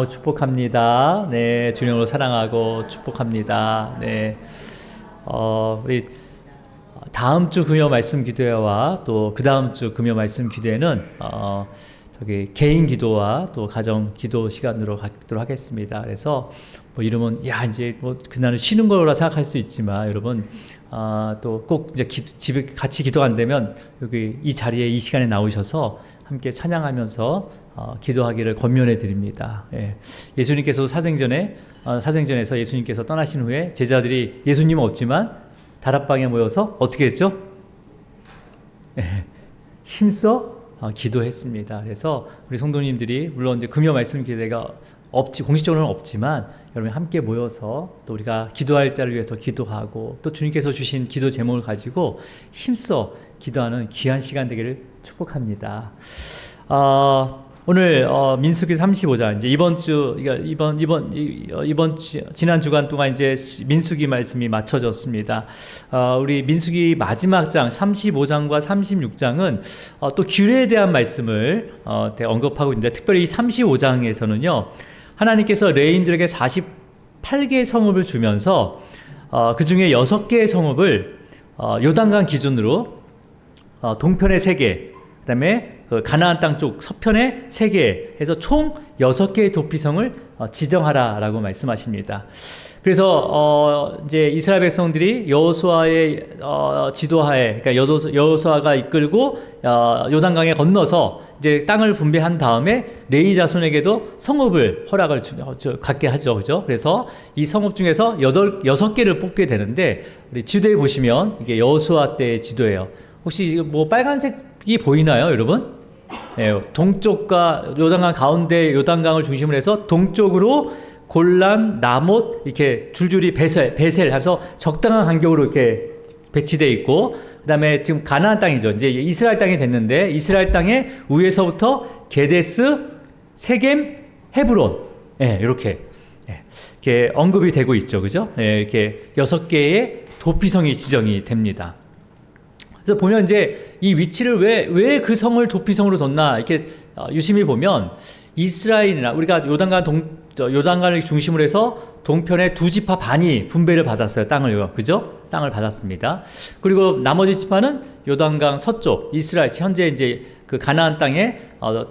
축복합니다. 네, 주님으로 사랑하고 축복합니다. 네, 우리 다음 주 금요 말씀 기도회와 또 그 다음 주 금요 말씀 기도회는 저기 개인 기도와 또 가정 기도 시간으로 갖도록 하겠습니다. 그래서 뭐 이러면 야 이제 뭐 그날은 쉬는 거라 생각할 수 있지만 여러분 또 꼭 이제 집에 같이 기도 안 되면 여기 이 자리에 이 시간에 나오셔서 함께 찬양하면서 기도하기를 권면해 드립니다. 예. 예수님께서 사도행전에서 예수님께서 떠나신 후에 제자들이 예수님은 없지만 다락방에 모여서 어떻게 했죠? 예. 힘써 기도했습니다. 그래서 우리 성도님들이 물론 이제 금요 말씀 기대가 공식적으로는 없지만 여러분 함께 모여서 또 우리가 기도할 자를 위해서 기도하고 또 주님께서 주신 기도 제목을 가지고 힘써 기도하는 귀한 시간 되기를 축복합니다. 오늘 민수기 35장 이제 이번 지난 주간 동안 이제 민수기 말씀이 맞춰졌습니다. 우리 민수기 마지막 장 35장과 36장은 또 규례에 대한 말씀을 언급하고 있는데 특별히 이 35장에서는요. 하나님께서 레위인들에게 48개의 성읍을 주면서 그 중에 6개의 성읍을 요단강 기준으로 동편에 3개, 그 다음에 그 가나안 땅 쪽 서편에 3개 해서 총 6개의 도피성을 지정하라라고 말씀하십니다. 그래서 이제 이스라엘 백성들이 여호수아의 지도하에, 그러니까 여호수아가 이끌고 요단강에 건너서 이제 땅을 분배한 다음에 레위 자손에게도 성읍을 허락을 갖게 하죠, 그죠? 그래서 이 성읍 중에서 6개를 뽑게 되는데 우리 지도에 보시면 이게 여호수아 때의 지도예요. 혹시 뭐 빨간색이 보이나요, 여러분? 네, 동쪽과 요단강 가운데 요단강을 중심으로 해서 동쪽으로 골란, 라못 이렇게 줄줄이 베셀 하면서 적당한 간격으로 이렇게 배치되어 있고, 그 다음에 지금 가나안 땅이죠. 이제 이스라엘 땅이 됐는데 이스라엘 땅에 위에서부터 게데스, 세겜, 헤브론, 이렇게 언급이 되고 있죠, 그죠? 이렇게 6개의 도피성이 지정이 됩니다. 그래서 보면 이제 이 위치를 왜 그 성을 도피성으로 뒀나 이렇게 유심히 보면 이스라엘이나 우리가 요단강을 중심으로 해서 동편에 2지파 반이 분배를 받았어요. 그죠? 땅을 받았습니다. 그리고 나머지 지파는 요단강 서쪽 이스라엘 현재 이제 그 가나안 땅에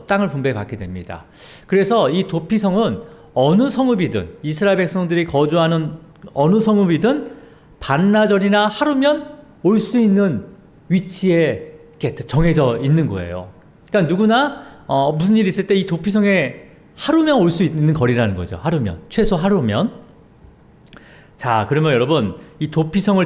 땅을 분배받게 됩니다. 그래서 이 도피성은 어느 성읍이든 이스라엘 백성들이 거주하는 어느 성읍이든 반나절이나 하루면 올 수 있는 위치에 이렇게 정해져 있는 거예요. 그러니까 누구나 무슨 일이 있을 때 이 도피성에 하루면 올 수 있는 거리라는 거죠. 최소 하루면. 자, 그러면 여러분 이 도피성을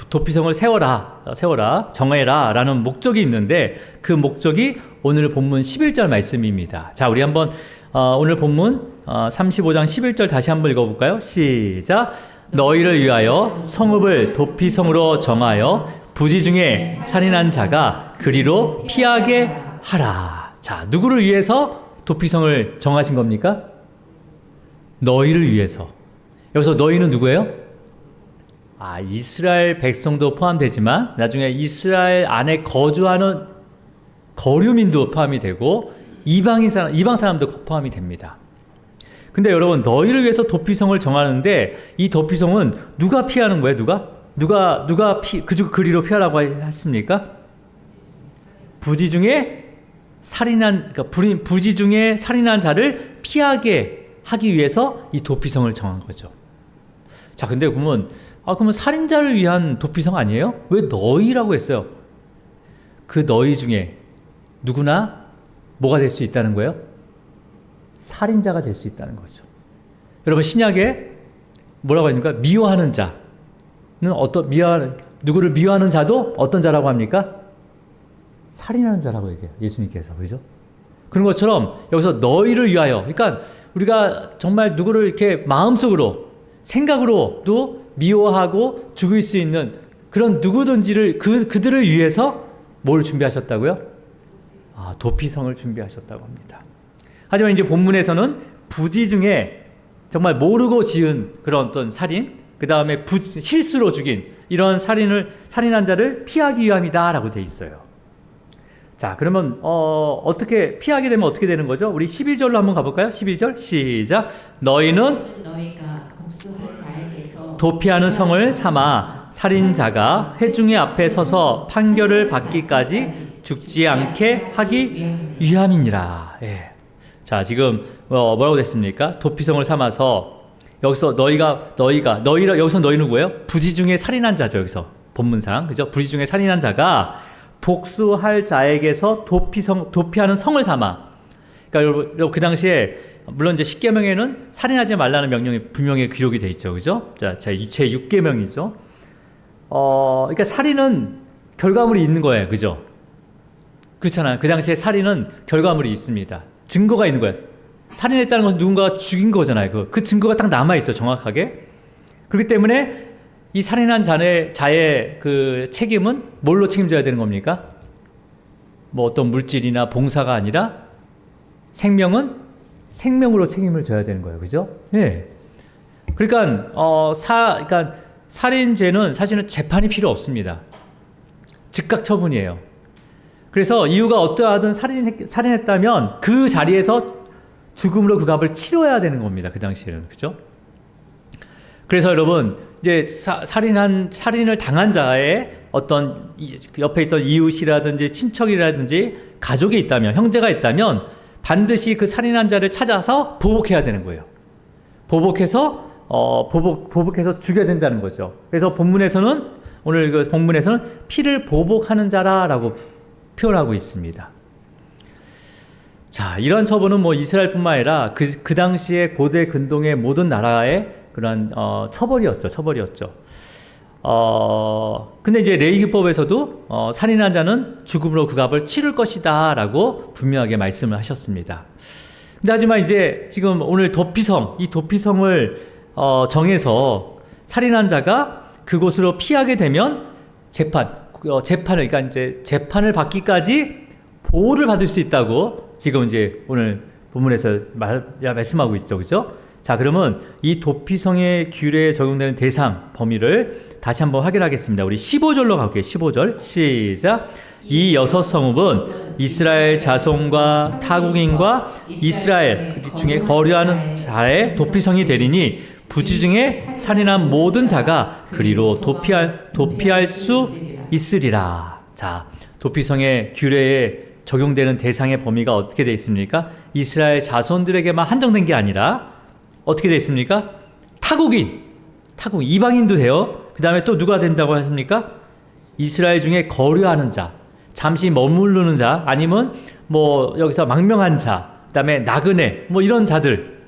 도피성을 세워라, 정해라라는 목적이 있는데 그 목적이 오늘 본문 11절 말씀입니다. 자, 우리 한번 오늘 본문 35장 11절 다시 한번 읽어볼까요? 시작. 너희를 위하여 성읍을 도피성으로 정하여 부지 중에 살인한 자가 그리로 피하게 하라. 자, 누구를 위해서 도피성을 정하신 겁니까? 너희를 위해서. 여기서 너희는 누구예요? 이스라엘 백성도 포함되지만 나중에 이스라엘 안에 거주하는 거류민도 포함이 되고 이방 사람도 포함이 됩니다. 근데 여러분 너희를 위해서 도피성을 정하는데 이 도피성은 누가 피하는 거예요? 누가 그리로 피하라고 했습니까? 부지 중에 살인한 자를 피하게 하기 위해서 이 도피성을 정한 거죠. 자, 근데 그러면 살인자를 위한 도피성 아니에요? 왜 너희라고 했어요? 그 너희 중에 누구나 뭐가 될 수 있다는 거예요? 살인자가 될 수 있다는 거죠. 여러분 신약에 뭐라고 합니까? 미워하는 자는 누구를 미워하는 자도 어떤 자라고 합니까? 살인하는 자라고 얘기해요. 예수님께서. 그죠? 그런 것처럼 여기서 너희를 위하여, 그러니까 우리가 정말 누구를 이렇게 마음속으로 생각으로도 미워하고 죽일 수 있는 그런 누구든지를 그들을 위해서 뭘 준비하셨다고요? 도피성을 준비하셨다고 합니다. 하지만 이제 본문에서는 부지 중에 정말 모르고 지은 그런 어떤 살인, 그 다음에 실수로 죽인 이런 살인한 자를 피하기 위함이다라고 돼 있어요. 자, 그러면 어떻게 피하게 되면 어떻게 되는 거죠? 우리 11절로 한번 가볼까요? 11절 시작. 너희는 너희가 복수할 자에게서 도피하는 성을 삼아 살인자가 회중의 앞에 서서 판결을 받기까지 죽지 않게 하기 위함이니라. 예. 자, 지금 뭐라고 됐습니까? 도피성을 삼아서 여기서 너희가 여기서 너희 누구예요? 부지 중에 살인한 자죠. 여기서 본문상 그죠? 부지 중에 살인한 자가 복수할 자에게서 도피하는 성을 삼아. 그러니까 여러분 그 당시에 물론 이제 10계명에는 살인하지 말라는 명령이 분명히 기록이 돼 있죠. 그죠? 자, 제 6계명이죠. 그러니까 살인은 결과물이 있는 거예요. 그죠? 그렇잖아요. 그 당시에 살인은 결과물이 있습니다. 증거가 있는 거예요. 살인했다는 것은 누군가가 죽인 거잖아요. 그 증거가 딱 남아있어요. 정확하게. 그렇기 때문에 이 살인한 자의 그 책임은 뭘로 책임져야 되는 겁니까? 뭐 어떤 물질이나 봉사가 아니라 생명은 생명으로 책임을 져야 되는 거예요. 그죠? 예. 그러니까, 그러니까 살인죄는 사실은 재판이 필요 없습니다. 즉각 처분이에요. 그래서 이유가 어떠하든 살인했다면 그 자리에서 죽음으로 그 값을 치러야 되는 겁니다. 그 당시에는. 그죠? 그래서 여러분, 이제 살인을 당한 자의 어떤 옆에 있던 이웃이라든지 친척이라든지 가족이 있다면, 형제가 있다면 반드시 그 살인한 자를 찾아서 보복해야 되는 거예요. 보복해서 죽여야 된다는 거죠. 그래서 오늘 그 본문에서는 피를 보복하는 자라라고 표현하고 있습니다. 자, 이런 처분은 뭐 이스라엘뿐만 아니라 그 당시에 고대 근동의 모든 나라의 그러한 처벌이었죠. 근데 이제 레위기법에서도 살인한 자는 죽음으로 그 값을 치를 것이다라고 분명하게 말씀을 하셨습니다. 근데 하지만 이제 지금 오늘 이 도피성을 정해서 살인한 자가 그곳으로 피하게 되면 그러니까 이제 재판을 받기까지 보호를 받을 수 있다고 지금 이제 오늘 본문에서 말씀하고 있죠. 그죠? 자, 그러면 이 도피성의 규례에 적용되는 대상, 범위를 다시 한번 확인하겠습니다. 우리 15절로 갈게요. 15절 시작. 이 6성읍은 이스라엘 자손과 타국인과 이스라엘 중에 거류하는 자의 도피성이 되리니 부지 중에 살인한 모든 자가 그리로 도피할 수 있으리라. 자, 도피성의 규례에 적용되는 대상의 범위가 어떻게 되어 있습니까? 이스라엘 자손들에게만 한정된 게 아니라 어떻게 되어 있습니까? 타국인, 이방인도 돼요. 그 다음에 또 누가 된다고 했습니까? 이스라엘 중에 거류하는 자, 잠시 머무르는 자, 아니면 뭐 여기서 망명한 자, 그 다음에 나그네, 뭐 이런 자들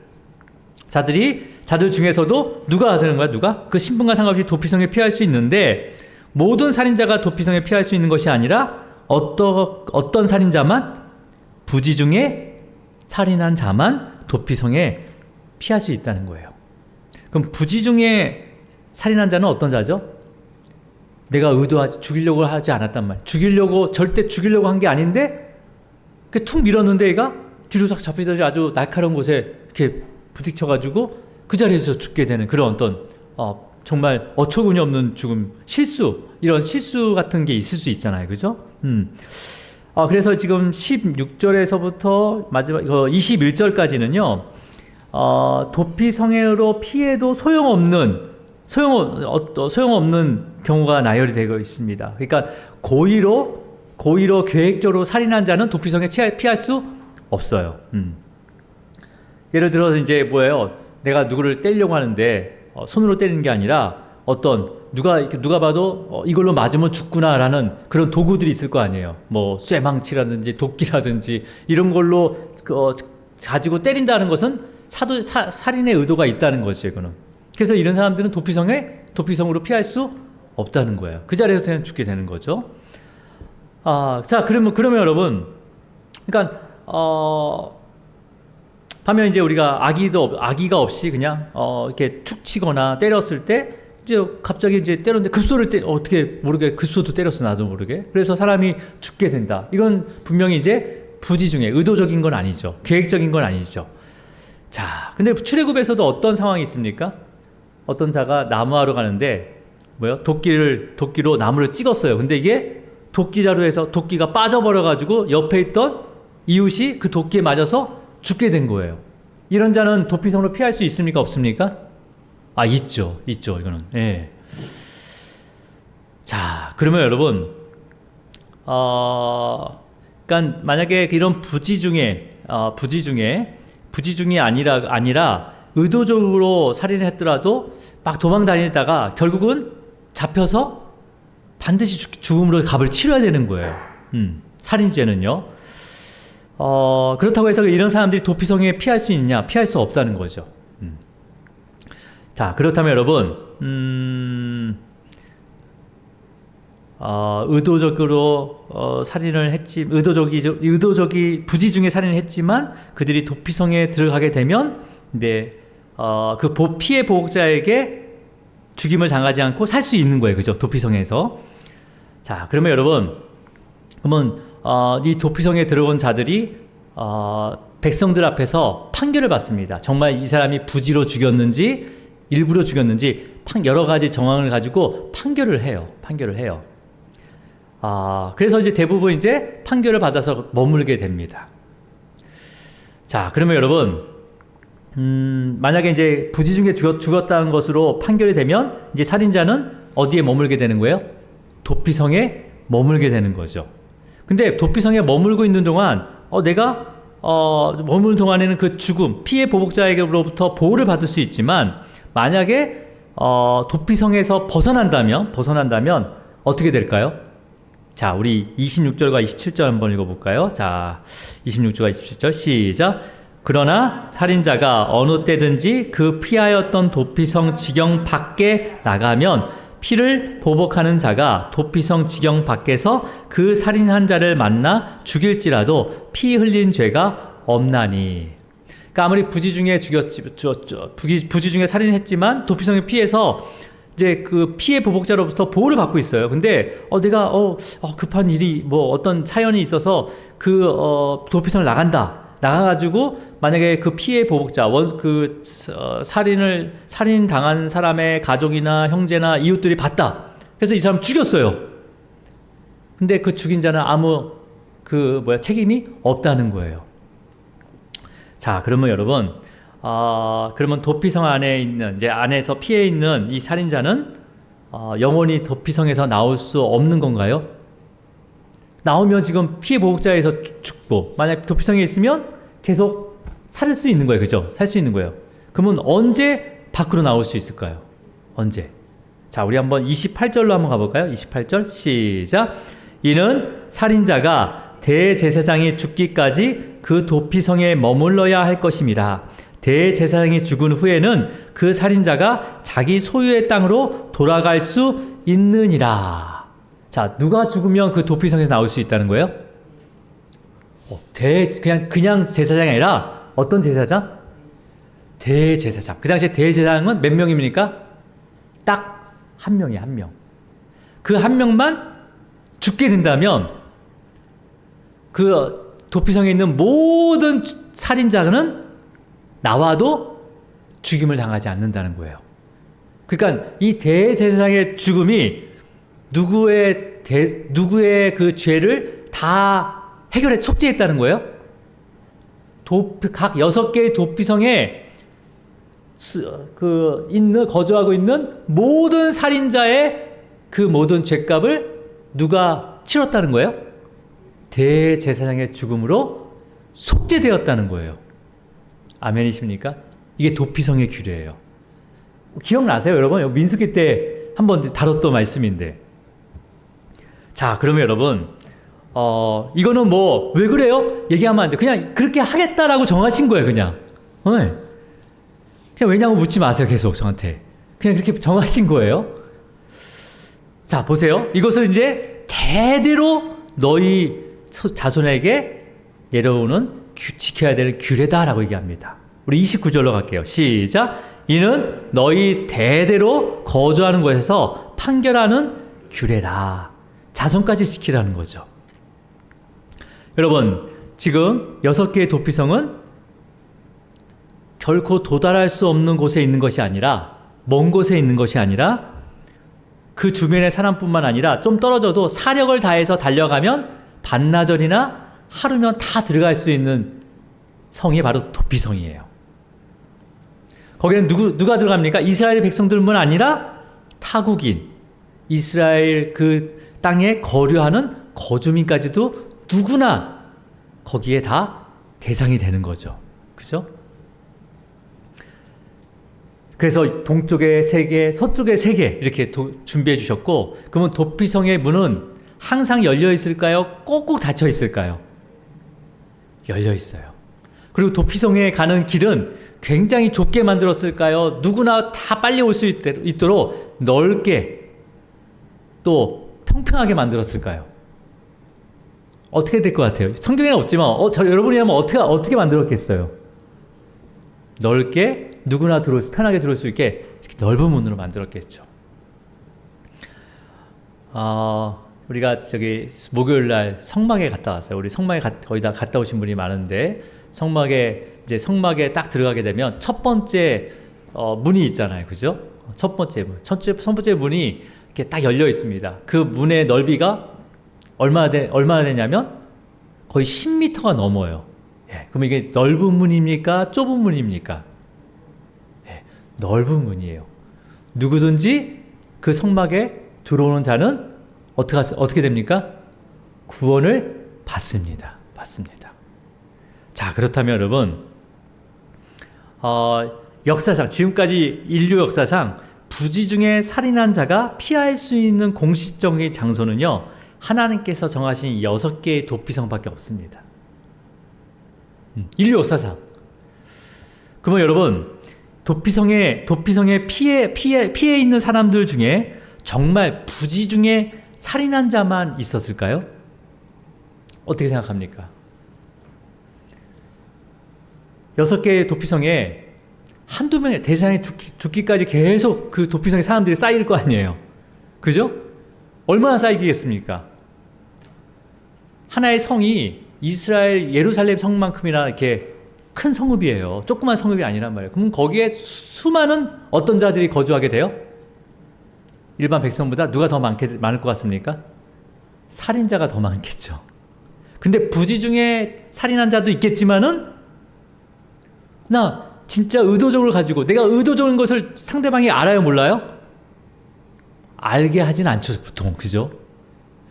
중에서도 누가 되는 거야? 누가? 그 신분과 상관없이 도피성에 피할 수 있는데 모든 살인자가 도피성에 피할 수 있는 것이 아니라 어떤 살인자만, 부지 중에 살인한 자만 도피성에 피할 수 있다는 거예요. 그럼 부지 중에 살인한 자는 어떤 자죠? 내가 죽이려고 하지 않았단 말이야. 절대 죽이려고 한 게 아닌데 툭 밀었는데 얘가 뒤로 싹 잡히더니 아주 날카로운 곳에 이렇게 부딪혀가지고 그 자리에서 죽게 되는 그런 어떤 정말 어처구니 없는 죽음, 이런 실수 같은 게 있을 수 있잖아요. 그죠? 그래서 지금 16절에서부터 마지막 21절까지는요, 도피성으로 피해도 소용없는 경우가 나열이 되고 있습니다. 그러니까 고의로 계획적으로 살인한 자는 도피성에 피할 수 없어요. 예를 들어서 이제 내가 누구를 때리려고 하는데 손으로 때리는 게 아니라 누가 봐도 이걸로 맞으면 죽구나라는 그런 도구들이 있을 거 아니에요. 뭐 쇠망치라든지 도끼라든지 이런 걸로 가지고 때린다는 것은 살인의 의도가 있다는 거죠, 이거는. 그래서 이런 사람들은 도피성으로 피할 수 없다는 거예요. 그 자리에서 그냥 죽게 되는 거죠. 자, 그러면 여러분, 그러니까 반면 이제 우리가 아기가 없이 그냥 이렇게 툭 치거나 때렸을 때 이제 갑자기 이제 때렸는데 급소를 어떻게 모르게 급소도 때렸어, 나도 모르게. 그래서 사람이 죽게 된다. 이건 분명히 이제 부지 중에 의도적인 건 아니죠. 계획적인 건 아니죠. 자, 근데 출애굽에서도 어떤 상황이 있습니까? 어떤 자가 나무하러 가는데 도끼로 나무를 찍었어요. 근데 이게 도끼자루 해서 도끼가 빠져버려가지고 옆에 있던 이웃이 그 도끼에 맞아서 죽게 된 거예요. 이런 자는 도피성으로 피할 수 있습니까? 없습니까? 아, 있죠. 이거는. 예. 자, 그러면 여러분, 그러니까 만약에 이런 부지 중에 아니라 의도적으로 살인을 했더라도 막 도망 다니다가 결국은 잡혀서 반드시 죽음으로 값을 치러야 되는 거예요. 살인죄는요. 그렇다고 해서 이런 사람들이 도피성에 피할 수 있냐? 피할 수 없다는 거죠. 자, 그렇다면 여러분, 의도적으로 살인을 했지, 의도적이 부지 중에 살인을 했지만 그들이 도피성에 들어가게 되면, 그 피해 보복자에게 죽임을 당하지 않고 살 수 있는 거예요, 그죠? 도피성에서. 자, 그러면 여러분, 이 도피성에 들어온 자들이 백성들 앞에서 판결을 받습니다. 정말 이 사람이 부지로 죽였는지 일부러 죽였는지 여러 가지 정황을 가지고 판결을 해요. 그래서 이제 대부분 이제 판결을 받아서 머물게 됩니다. 자, 그러면 여러분, 만약에 이제 부지 중에 죽었다는 것으로 판결이 되면 이제 살인자는 어디에 머물게 되는 거예요? 도피성에 머물게 되는 거죠. 근데 도피성에 머물고 있는 동안 내가 머무는 동안에는 그 죽음, 피해 보복자에게로부터 보호를 받을 수 있지만 만약에 도피성에서 벗어난다면 어떻게 될까요? 자, 우리 26절과 27절 한번 읽어볼까요? 자, 26절과 27절 시작. 그러나 살인자가 어느 때든지 그 피하였던 도피성 지경 밖에 나가면 피를 보복하는 자가 도피성 지경 밖에서 그 살인한 자를 만나 죽일지라도 피 흘린 죄가 없나니. 그러니까 아무리 부지 중에 부지 중에 살인했지만 도피성에 피해서 이제 그 피해 보복자로부터 보호를 받고 있어요. 근데 내가 급한 일이 뭐 어떤 사연이 있어서 그 도피성을 나가가지고 만약에 그 피해 보복자 살인 당한 사람의 가족이나 형제나 이웃들이 봤다. 그래서 이 사람 죽였어요. 근데 그 죽인 자는 아무 책임이 없다는 거예요. 자, 그러면 여러분, 그러면 도피성 안에 있는, 이제 안에서 피해 있는 이 살인자는 영원히 도피성에서 나올 수 없는 건가요? 나오면 지금 피해 보복자에서 죽고, 만약 도피성에 있으면 계속 살 수 있는 거예요. 그죠? 살 수 있는 거예요. 그러면 언제 밖으로 나올 수 있을까요? 언제? 자, 우리 한번 28절로 한번 가볼까요? 28절 시작. 이는 살인자가 대제사장이 죽기까지 그 도피성에 머물러야 할 것입니다. 대제사장이 죽은 후에는 그 살인자가 자기 소유의 땅으로 돌아갈 수 있느니라. 자, 누가 죽으면 그 도피성에서 나올 수 있다는 거예요? 그냥 제사장이 아니라 어떤 제사장? 대제사장. 그 당시에 대제사장은 몇 명입니까? 딱 한 명이에요, 한 명. 그 한 명만 죽게 된다면 그 도피성에 있는 모든 살인자는 나와도 죽임을 당하지 않는다는 거예요. 그러니까 이 대제사장의 죽음이 누구의 그 죄를 다 속죄했다는 거예요. 각 6개의 도피성에 거주하고 있는 모든 살인자의 그 모든 죄값을 누가 치렀다는 거예요? 대제사장의 죽음으로 속죄되었다는 거예요. 아멘이십니까? 이게 도피성의 규례예요. 기억나세요, 여러분? 민수기 때 한번 다뤘던 말씀인데. 자, 그러면 여러분, 이거는 뭐 왜 그래요? 얘기하면 안 돼. 그냥 그렇게 하겠다라고 정하신 거예요, 그냥. 그냥 왜냐고 묻지 마세요, 계속 저한테. 그냥 그렇게 정하신 거예요. 자, 보세요. 이것을 이제 대대로 너희 자손에게 내려오는 지켜야 되는 규례다라고 얘기합니다. 우리 29절로 갈게요. 시작. 이는 너희 대대로 거주하는 곳에서 판결하는 규례라. 자손까지 지키라는 거죠. 여러분, 지금 6개의 도피성은 결코 도달할 수 없는 곳에 있는 것이 아니라, 먼 곳에 있는 것이 아니라 그 주변의 사람뿐만 아니라 좀 떨어져도 사력을 다해서 달려가면 반나절이나 하루면 다 들어갈 수 있는 성이 바로 도피성이에요. 거기는 누가 들어갑니까? 이스라엘 백성들뿐만 아니라 타국인, 이스라엘 그 땅에 거류하는 거주민까지도 누구나 거기에 다 대상이 되는 거죠. 그죠? 그래서 동쪽에 3개, 서쪽에 3개 이렇게 준비해 주셨고, 그러면 도피성의 문은 항상 열려 있을까요? 꼭꼭 닫혀 있을까요? 열려 있어요. 그리고 도피성에 가는 길은 굉장히 좁게 만들었을까요? 누구나 다 빨리 올 수 있도록 넓게 또 평평하게 만들었을까요? 어떻게 될 것 같아요? 성경에는 없지만 여러분이라면 어떻게 만들었겠어요? 넓게 누구나 편하게 들어올 수 있게 이렇게 넓은 문으로 만들었겠죠. 우리가 목요일 날 성막에 갔다 왔어요. 우리 성막에 거의 다 갔다 오신 분이 많은데, 성막에 딱 들어가게 되면 첫 번째 문이 있잖아요. 그죠? 첫 번째 문이 이렇게 딱 열려 있습니다. 그 문의 넓이가 얼마나 되냐면 거의 10m가 넘어요. 예, 그럼 이게 넓은 문입니까? 좁은 문입니까? 예, 넓은 문이에요. 누구든지 그 성막에 들어오는 자는 어떻게 됩니까? 구원을 받습니다. 자, 그렇다면 여러분, 역사상, 지금까지 인류 역사상 부지 중에 살인한 자가 피할 수 있는 공식적인 장소는요, 하나님께서 정하신 6개의 도피성밖에 없습니다. 인류 역사상. 그러면 여러분, 도피성에 피해 있는 사람들 중에 정말 부지 중에 살인한 자만 있었을까요? 어떻게 생각합니까? 6개의 도피성에 한두 명의 대상이 죽기까지 계속 그 도피성에 사람들이 쌓일 거 아니에요. 그죠? 얼마나 쌓이겠습니까? 하나의 성이 이스라엘 예루살렘 성만큼이나 이렇게 큰 성읍이에요. 조그만 성읍이 아니란 말이에요. 그럼 거기에 수많은 어떤 자들이 거주하게 돼요? 일반 백성보다 누가 더 많을 것 같습니까? 살인자가 더 많겠죠. 근데 부지 중에 살인한 자도 있겠지만은, 나 진짜 의도적으로 가지고, 내가 의도적인 것을 상대방이 알아요, 몰라요? 알게 하진 않죠, 보통. 그죠?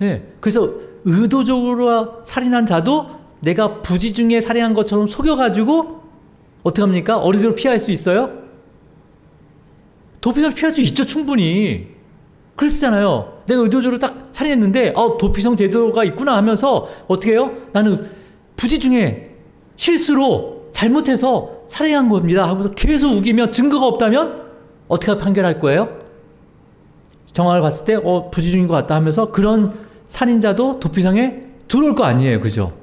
예. 그래서 의도적으로 살인한 자도 내가 부지 중에 살인한 것처럼 속여가지고 어떻게 합니까? 어디로 피할 수 있어요? 도피성을 피할 수 있죠, 충분히. 그랬잖아요. 내가 의도적으로 딱 살인했는데, 도피성 제도가 있구나 하면서 어떻게 해요? 나는 부지 중에 실수로 잘못해서 살인한 겁니다 하고서 계속 우기면 증거가 없다면 어떻게 판결할 거예요? 정황을 봤을 때 부지 중인 것 같다 하면서 그런 살인자도 도피성에 들어올 거 아니에요. 그죠?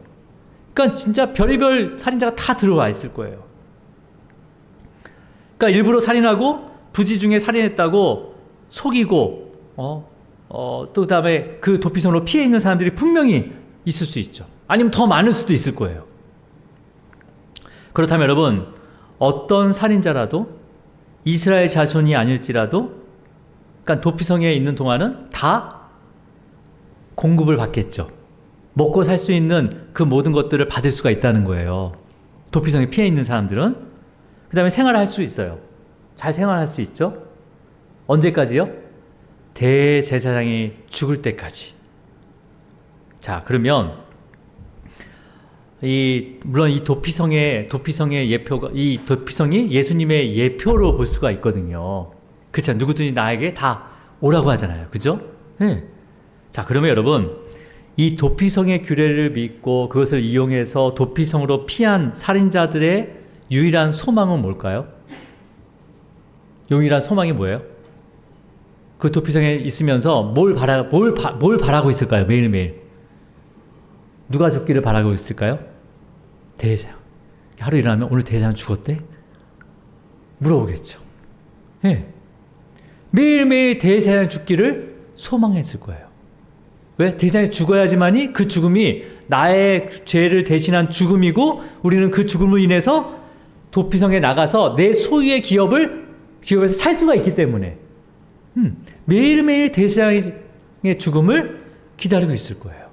그러니까 진짜 별의별 살인자가 다 들어와 있을 거예요. 그러니까 일부러 살인하고 부지 중에 살인했다고 속이고 또 그다음에 그 도피성으로 피해 있는 사람들이 분명히 있을 수 있죠. 아니면 더 많을 수도 있을 거예요. 그렇다면 여러분, 어떤 살인자라도 이스라엘 자손이 아닐지라도, 그러니까 도피성에 있는 동안은 다 공급을 받겠죠. 먹고 살 수 있는 그 모든 것들을 받을 수가 있다는 거예요. 도피성에 피해 있는 사람들은. 그 다음에 생활할 수 있어요. 잘 생활할 수 있죠. 언제까지요? 대제사장이 죽을 때까지. 자, 그러면 물론 이 도피성의 예표가, 이 도피성이 예수님의 예표로 볼 수가 있거든요. 그렇죠? 누구든지 나에게 다 오라고 하잖아요. 그죠? 네. 자, 그러면 여러분, 이 도피성의 규례를 믿고 그것을 이용해서 도피성으로 피한 살인자들의 유일한 소망은 뭘까요? 유일한 소망이 뭐예요? 그 도피성에 있으면서 뭘 바라고 있을까요? 매일매일. 누가 죽기를 바라고 있을까요? 대제사장. 하루 일어나면 오늘 대제사장 죽었대? 물어보겠죠. 예. 매일매일 대제사장 죽기를 소망했을 거예요. 왜? 대제사장이 죽어야지만이 그 죽음이 나의 죄를 대신한 죽음이고, 우리는 그 죽음으로 인해서 도피성에 나가서 내 소유의 기업에서 살 수가 있기 때문에. 매일매일 대제사장의 죽음을 기다리고 있을 거예요.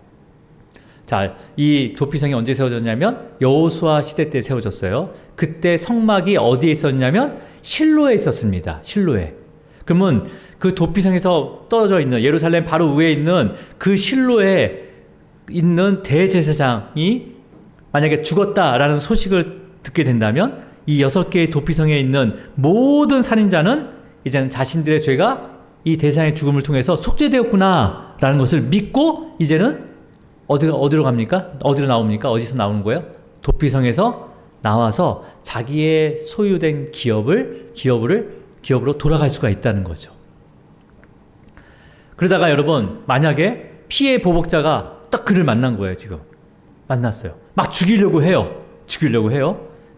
자, 이 도피성이 언제 세워졌냐면 여호수아 시대 때 세워졌어요. 그때 성막이 어디에 있었냐면 실로에 있었습니다. 실로에. 그러면 그 도피성에서 떨어져 있는 예루살렘 바로 위에 있는 그 실로에 있는 대제사장이 만약에 죽었다라는 소식을 듣게 된다면 이 6개의 도피성에 있는 모든 살인자는 이제는 자신들의 죄가 이 대제사장의 죽음을 통해서 속죄되었구나라는 것을 믿고 이제는 어디로 갑니까? 어디로 나옵니까? 어디서 나오는 거예요? 도피성에서 나와서 자기의 소유된 기업으로 돌아갈 수가 있다는 거죠. 그러다가 여러분, 만약에 피해 보복자가 딱 그를 만난 거예요, 지금. 만났어요. 막 죽이려고 해요.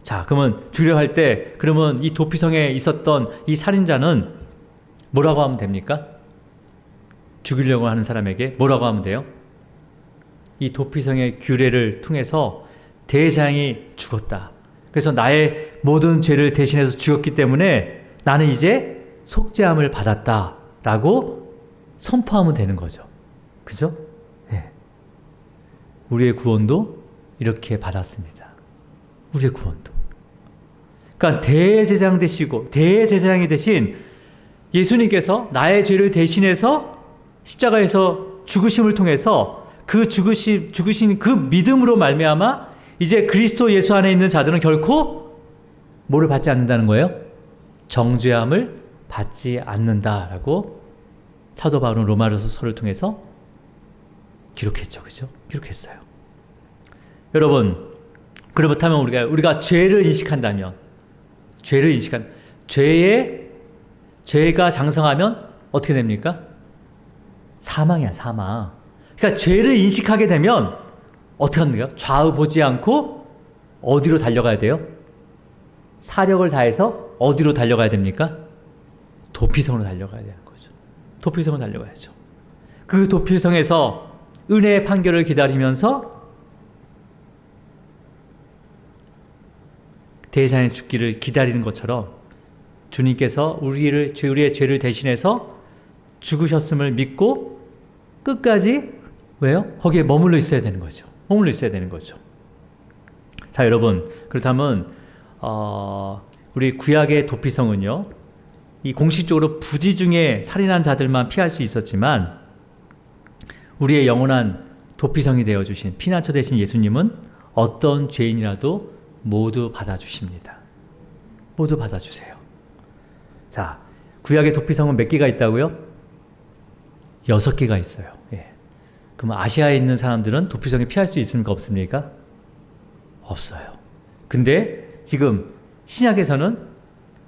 자, 그러면 죽이려고 할 때, 그러면 이 도피성에 있었던 이 살인자는 뭐라고 하면 됩니까? 죽이려고 하는 사람에게 뭐라고 하면 돼요? 이 도피성의 규례를 통해서 대제사장이 죽었다. 그래서 나의 모든 죄를 대신해서 죽었기 때문에 나는 이제 속죄함을 받았다라고 선포하면 되는 거죠. 그죠? 네. 우리의 구원도 이렇게 받았습니다. 우리의 구원도. 그러니까 대제사장이 되신 예수님께서 나의 죄를 대신해서 십자가에서 죽으심을 통해서 그 죽으신 그 믿음으로 말미암아 이제 그리스도 예수 안에 있는 자들은 결코 뭐를 받지 않는다는 거예요? 정죄함을 받지 않는다라고 사도 바울은 로마서를 통해서 기록했죠. 그죠? 기록했어요. 여러분, 그렇다면 우리가 죄를 인식한다면 죄가 장성하면 어떻게 됩니까? 사망이야, 사망. 그러니까 죄를 인식하게 되면 어떻게 합니까? 좌우 보지 않고 어디로 달려가야 돼요? 사력을 다해서 어디로 달려가야 됩니까? 도피성으로 달려가야 되는 거죠. 도피성으로 달려가야죠. 그 도피성에서 은혜의 판결을 기다리면서 대제사장의 죽기를 기다리는 것처럼 주님께서 우리의 죄를 대신해서 죽으셨음을 믿고 끝까지 왜요? 거기에 머물러 있어야 되는 거죠. 자, 여러분, 그렇다면 우리 구약의 도피성은요, 이 공식적으로 부지 중에 살인한 자들만 피할 수 있었지만 우리의 영원한 도피성이 되어주신 피난처 되신 예수님은 어떤 죄인이라도 모두 받아주십니다. 모두 받아주세요. 자, 구약의 도피성은 몇 개가 있다고요? 6개가 있어요. 예. 그럼 아시아에 있는 사람들은 도피성에 피할 수 있습니까? 없습니까? 없어요. 근데 지금 신약에서는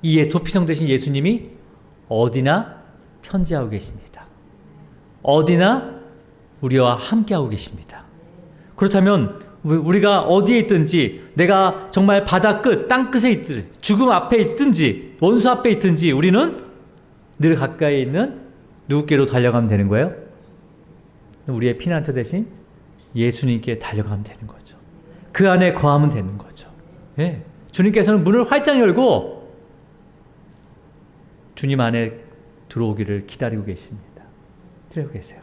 이 도피성 되신 예수님이 어디나 편지하고 계십니다. 어디나 우리와 함께하고 계십니다. 그렇다면 우리가 어디에 있든지, 내가 정말 바다 끝, 땅 끝에 있든지, 죽음 앞에 있든지, 원수 앞에 있든지 우리는 늘 가까이 있는 누구께로 달려가면 되는 거예요? 우리의 피난처 대신 예수님께 달려가면 되는 거죠. 그 안에 거하면 되는 거죠. 예. 주님께서는 문을 활짝 열고 주님 안에 들어오기를 기다리고 계십니다. 기다리고 계세요.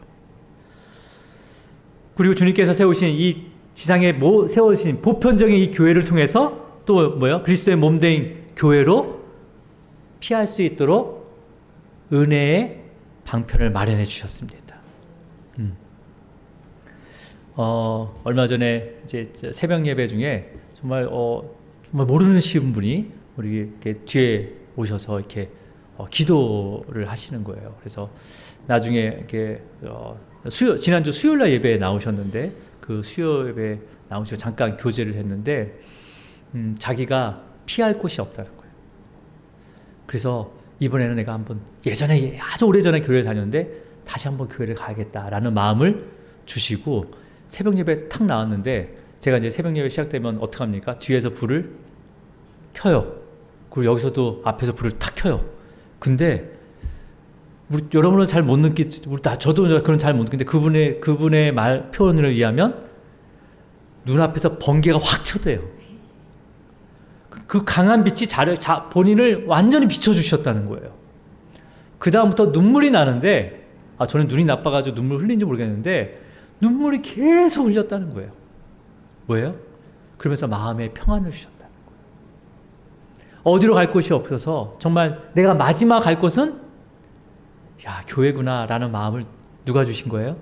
그리고 주님께서 세우신 이 지상에 세우신 보편적인 이 교회를 통해서 또 뭐요? 그리스도의 몸된 교회로 피할 수 있도록 은혜의 방편을 마련해 주셨습니다. 얼마 전에 이제 새벽 예배 중에 정말 모르는 시분분이 우리 이렇게 뒤에 오셔서 이렇게 기도를 하시는 거예요. 그래서 나중에 이렇게 지난주 수요일날 예배에 나오셨는데 그 수요 예배에 나오셔서 잠깐 교제를 했는데 자기가 피할 곳이 없다는 거예요. 그래서 이번에는 내가 한번 예전에 아주 오래전에 교회를 다녔는데 다시 한번 교회를 가야겠다라는 마음을 주시고 새벽 예배 탁 나왔는데 제가 이제 새벽 예배 시작되면 어떻게 합니까? 뒤에서 불을 켜요. 그리고 여기서도 앞에서 불을 탁 켜요. 근데 여러분은 잘 못 느끼지, 저도 그런 잘 못 느끼는데 그분의 말 표현을 의하면 눈앞에서 번개가 확 쳐대요. 그 강한 빛이 본인을 완전히 비춰주셨다는 거예요. 그 다음부터 눈물이 나는데, 저는 눈이 나빠가지고 눈물 흘린지 모르겠는데 눈물이 계속 흘렸다는 거예요. 뭐예요? 그러면서 마음에 평안을 주셨다는 거예요. 어디로 갈 곳이 없어서 정말 내가 마지막 갈 곳은 교회구나 라는 마음을 누가 주신 거예요?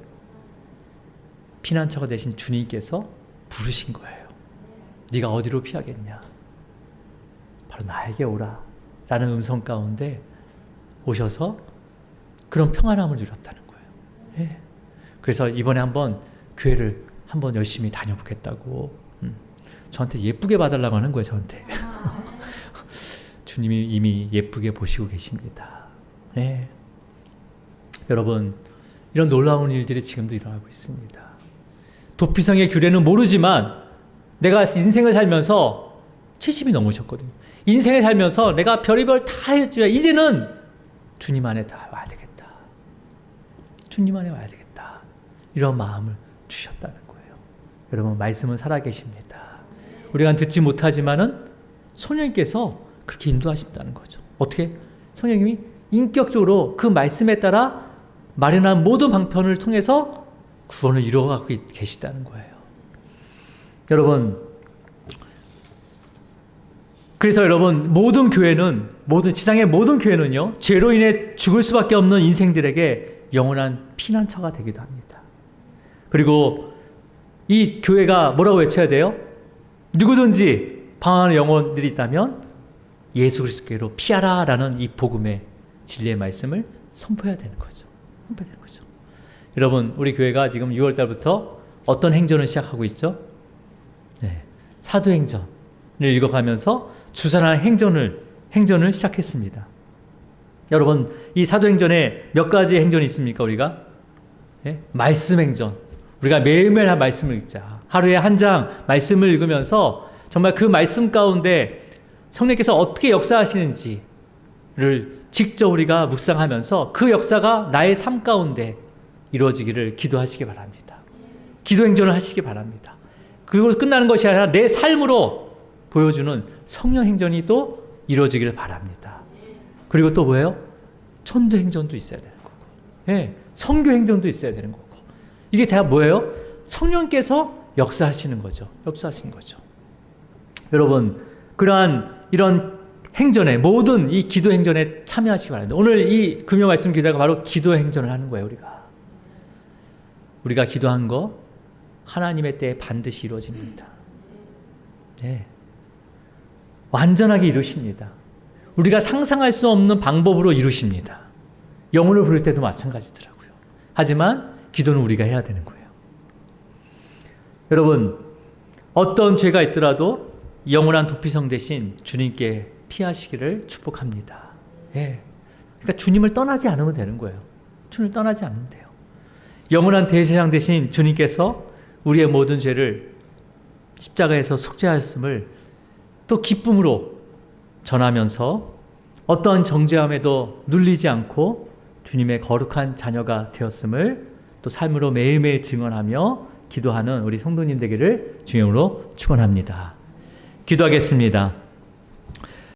피난처가 되신 주님께서 부르신 거예요. 네가 어디로 피하겠냐? 바로 나에게 오라 라는 음성 가운데 오셔서 그런 평안함을 누렸다는 거예요. 예. 그래서 이번에 한번 교회를 한번 열심히 다녀보겠다고 저한테 예쁘게 봐달라고 하는 거예요. 저한테. 주님이 이미 예쁘게 보시고 계십니다. 예. 여러분, 이런 놀라운 일들이 지금도 일어나고 있습니다. 도피성의 규례는 모르지만 내가 인생을 살면서 70이 넘으셨거든요. 인생을 살면서 내가 별의별 다 했지만 이제는 주님 안에 다 와야 되겠다. 주님 안에 와야 되겠다. 이런 마음을 주셨다는 거예요. 여러분, 말씀은 살아계십니다. 우리가 듣지 못하지만은 성령님께서 그렇게 인도하신다는 거죠. 어떻게? 성령님이 인격적으로 그 말씀에 따라 마련한 모든 방편을 통해서 구원을 이루어가고 계시다는 거예요. 여러분, 그래서 여러분, 모든 교회는, 지상의 모든 교회는요, 죄로 인해 죽을 수밖에 없는 인생들에게 영원한 피난처가 되기도 합니다. 그리고 이 교회가 뭐라고 외쳐야 돼요? 누구든지 방황하는 영혼들이 있다면 예수 그리스도께로 피하라 라는 이 복음의 진리의 말씀을 선포해야 되는 거죠. 여러분, 우리 교회가 지금 6월 달부터 어떤 행전을 시작하고 있죠? 네, 사도행전을 읽어가면서 주산한 행전을 시작했습니다. 여러분, 이 사도행전에 몇 가지 행전이 있습니까? 우리가 말씀 행전. 우리가 매일매일 한 말씀을 읽자. 하루에 한 장 말씀을 읽으면서 정말 그 말씀 가운데 성령께서 어떻게 역사하시는지를 직접 우리가 묵상하면서 그 역사가 나의 삶 가운데 이루어지기를 기도하시기 바랍니다. 기도 행전을 하시기 바랍니다. 그리고 끝나는 것이 아니라 내 삶으로 보여주는 성령 행전이 또 이루어지기를 바랍니다. 그리고 또 뭐예요? 전도 행전도 있어야 되는 거고, 선교 행전도 있어야 되는 거고, 이게 다 뭐예요? 성령께서 역사하시는 거죠. 여러분, 그러한 이런 행전에, 모든 이 기도 행전에 참여하시기 바랍니다. 오늘 이 금요 말씀 기도가 바로 기도 행전을 하는 거예요. 우리가 기도한 거 하나님의 때에 반드시 이루어집니다. 완전하게 이루십니다. 우리가 상상할 수 없는 방법으로 이루십니다. 영혼을 부를 때도 마찬가지더라고요. 하지만 기도는 우리가 해야 되는 거예요. 여러분, 어떤 죄가 있더라도 영원한 도피성 대신 주님께 피하시기를 축복합니다. 그러니까 주님을 떠나지 않으면 되는 거예요. 주님을 떠나지 않으면 돼요. 영원한 대제사장 대신 주님께서 우리의 모든 죄를 십자가에서 속죄하였음을 또 기쁨으로 전하면서 어떠한 정죄함에도 눌리지 않고 주님의 거룩한 자녀가 되었음을 또 삶으로 매일매일 증언하며 기도하는 우리 성도님 되기를 주님으로 축원합니다. 기도하겠습니다.